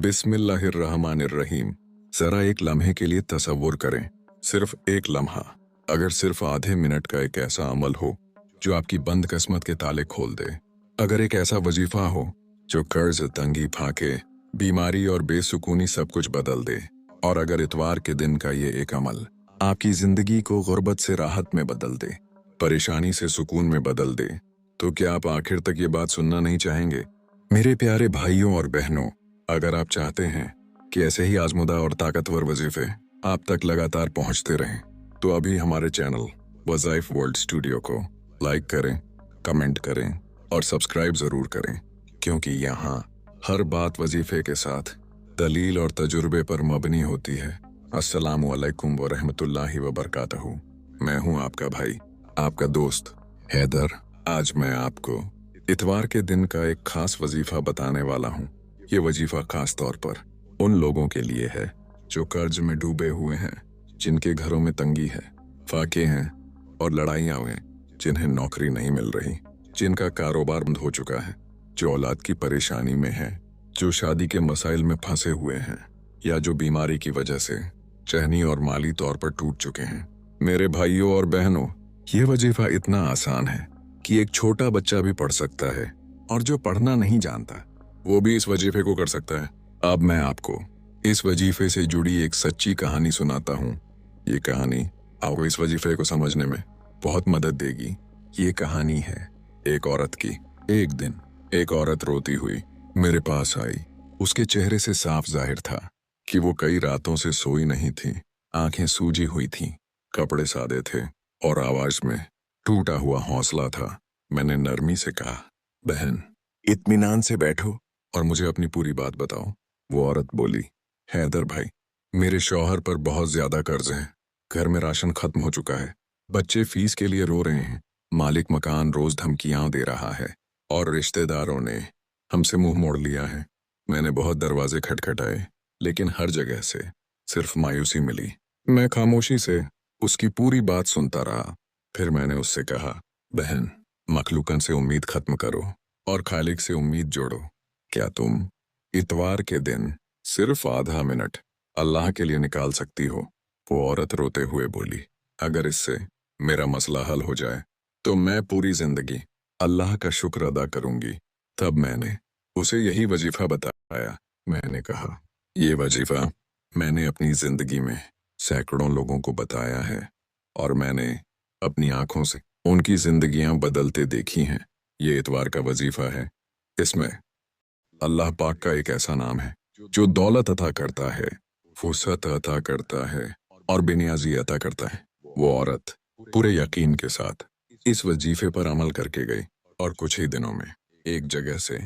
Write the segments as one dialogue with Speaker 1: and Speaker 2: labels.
Speaker 1: बिस्मिल्लाहिर्रहमानिर्रहीम। जरा एक लम्हे के लिए तसव्वुर करें, सिर्फ एक लम्हा, अगर सिर्फ आधे मिनट का एक ऐसा अमल हो जो आपकी बंद किस्मत के ताले खोल दे। अगर एक ऐसा वजीफा हो जो कर्ज, तंगी, फाके, बीमारी और बेसुकूनी सब कुछ बदल दे। और अगर इतवार के दिन का ये एक अमल आपकी जिंदगी को गुर्बत से राहत में बदल दे, परेशानी से सुकून में बदल दे, तो क्या आप आखिर तक ये बात सुनना नहीं चाहेंगे? मेरे प्यारे भाइयों और बहनों, अगर आप चाहते हैं कि ऐसे ही आजमुदा और ताकतवर वजीफे आप तक लगातार पहुंचते रहें, तो अभी हमारे चैनल वज़ाइफ वर्ल्ड स्टूडियो को लाइक करें, कमेंट करें और सब्सक्राइब ज़रूर करें, क्योंकि यहाँ हर बात वजीफे के साथ दलील और तजुर्बे पर मबनी होती है। अस्सलामु अलैकुम व रहमतुल्लाहि व बरकातहू। मैं हूँ आपका भाई, आपका दोस्त हैदर। आज मैं आपको इतवार के दिन का एक खास वजीफा बताने वाला हूँ। ये वजीफा खास तौर पर उन लोगों के लिए है जो कर्ज में डूबे हुए हैं, जिनके घरों में तंगी है, फाके हैं और लड़ाइयाँ हुए, जिन्हें नौकरी नहीं मिल रही, जिनका कारोबार बंद हो चुका है, जो औलाद की परेशानी में है, जो शादी के मसाइल में फंसे हुए हैं, या जो बीमारी की वजह से ज़हनी और माली तौर पर टूट चुके हैं। मेरे भाइयों और बहनों, ये वजीफा इतना आसान है कि एक छोटा बच्चा भी पढ़ सकता है, और जो पढ़ना नहीं जानता वो भी इस वजीफे को कर सकता है। अब मैं आपको इस वजीफे से जुड़ी एक सच्ची कहानी सुनाता हूँ। ये कहानी आपको इस वजीफे को समझने में बहुत मदद देगी। ये कहानी है एक औरत की। एक दिन एक औरत रोती हुई मेरे पास आई। उसके चेहरे से साफ जाहिर था कि वो कई रातों से सोई नहीं थी। आंखें सूजी हुई थीं, कपड़े सादे थे और आवाज में टूटा हुआ हौसला था। मैंने नरमी से कहा, बहन, इत्मीनान से बैठो और मुझे अपनी पूरी बात बताओ। वो औरत बोली, हैदर भाई, मेरे शौहर पर बहुत ज्यादा कर्ज है। घर में राशन खत्म हो चुका है, बच्चे फीस के लिए रो रहे हैं, मालिक मकान रोज धमकियां दे रहा है और रिश्तेदारों ने हमसे मुंह मोड़ लिया है। मैंने बहुत दरवाजे खटखटाए, लेकिन हर जगह से सिर्फ मायूसी मिली। मैं खामोशी से उसकी पूरी बात सुनता रहा। फिर मैंने उससे कहा, बहन, मखलूकन से उम्मीद खत्म करो और खालिक से उम्मीद जोड़ो। क्या तुम इतवार के दिन सिर्फ आधा मिनट अल्लाह के लिए निकाल सकती हो? वो औरत रोते हुए बोली, अगर इससे मेरा मसला हल हो जाए तो मैं पूरी जिंदगी अल्लाह का शुक्र अदा करूंगी। तब मैंने उसे यही वजीफा बताया। मैंने कहा, ये वजीफा मैंने अपनी जिंदगी में सैकड़ों लोगों को बताया है और मैंने अपनी आंखों से उनकी जिंदगियां बदलते देखी हैं। ये इतवार का वजीफा है। इसमें अल्लाह पाक का एक ऐसा नाम है जो दौलत अता करता है, फुर्सत अता करता है और बेनियाजी अता करता है। वो औरत पूरे यकीन के साथ इस वजीफे पर अमल करके गई और कुछ ही दिनों में एक जगह से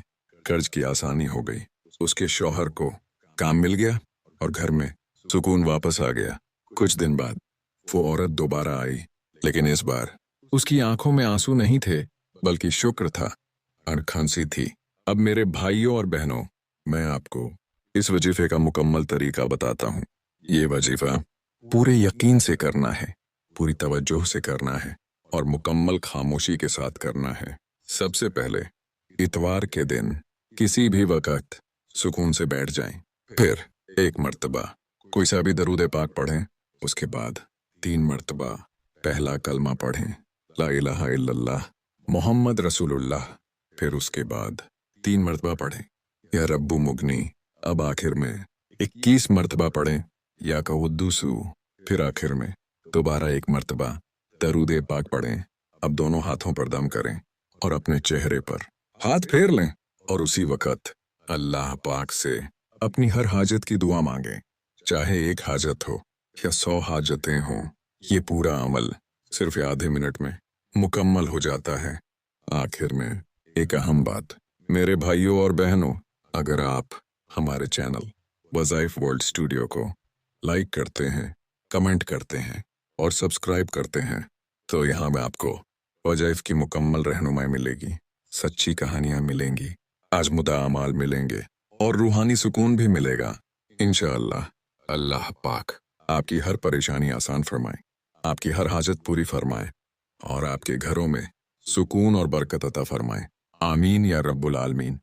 Speaker 1: कर्ज की आसानी हो गई। उसके शौहर को काम मिल गया और घर में सुकून वापस आ गया। कुछ दिन बाद वो औरत दोबारा आई, लेकिन इस बार उसकी आंखों में आंसू नहीं थे, बल्कि शुक्र था और खांसी थी। अब मेरे भाइयों और बहनों, मैं आपको इस वजीफे का मुकम्मल तरीका बताता हूँ। ये वजीफा पूरे यकीन से करना है, पूरी तवज्जो से करना है और मुकम्मल खामोशी के साथ करना है। सबसे पहले इतवार के दिन किसी भी वक्त सुकून से बैठ जाएं। फिर एक मर्तबा कोई सा भी दरूद पाक पढ़ें। उसके बाद 3 मर्तबा पहला कलमा पढ़ें, ला इलाहा इल्लल्लाह मोहम्मद रसूलुल्लाह। फिर उसके बाद 3 मर्तबा पढ़ें, या रब्बु मुगनी। अब आखिर में 21 मर्तबा पढ़ें, या कउद्दुसु। फिर आखिर में दोबारा 1 मर्तबा दरूद पाक पढ़ें। अब दोनों हाथों पर दम करें और अपने चेहरे पर हाथ फेर लें और उसी वक्त अल्लाह पाक से अपनी हर हाजत की दुआ मांगें। चाहे एक हाजत हो या 100 हाजतें हों, ये पूरा अमल सिर्फ आधे मिनट में मुकम्मल हो जाता है। आखिर में एक अहम बात, मेरे भाइयों और बहनों, अगर आप हमारे चैनल वज़ाइफ वर्ल्ड स्टूडियो को लाइक करते हैं, कमेंट करते हैं और सब्सक्राइब करते हैं, तो यहाँ में आपको वज़ाइफ की मुकम्मल रहनुमाई मिलेगी, सच्ची कहानियाँ मिलेंगी, आजमुदा अमाल मिलेंगे और रूहानी सुकून भी मिलेगा। इंशाअल्लाह अल्लाह पाक आपकी हर परेशानी आसान फरमाए, आपकी हर हाजत पूरी फरमाए और आपके घरों में सुकून और बरकत अता फरमाए। आमीन या रब्बुल आलमीन।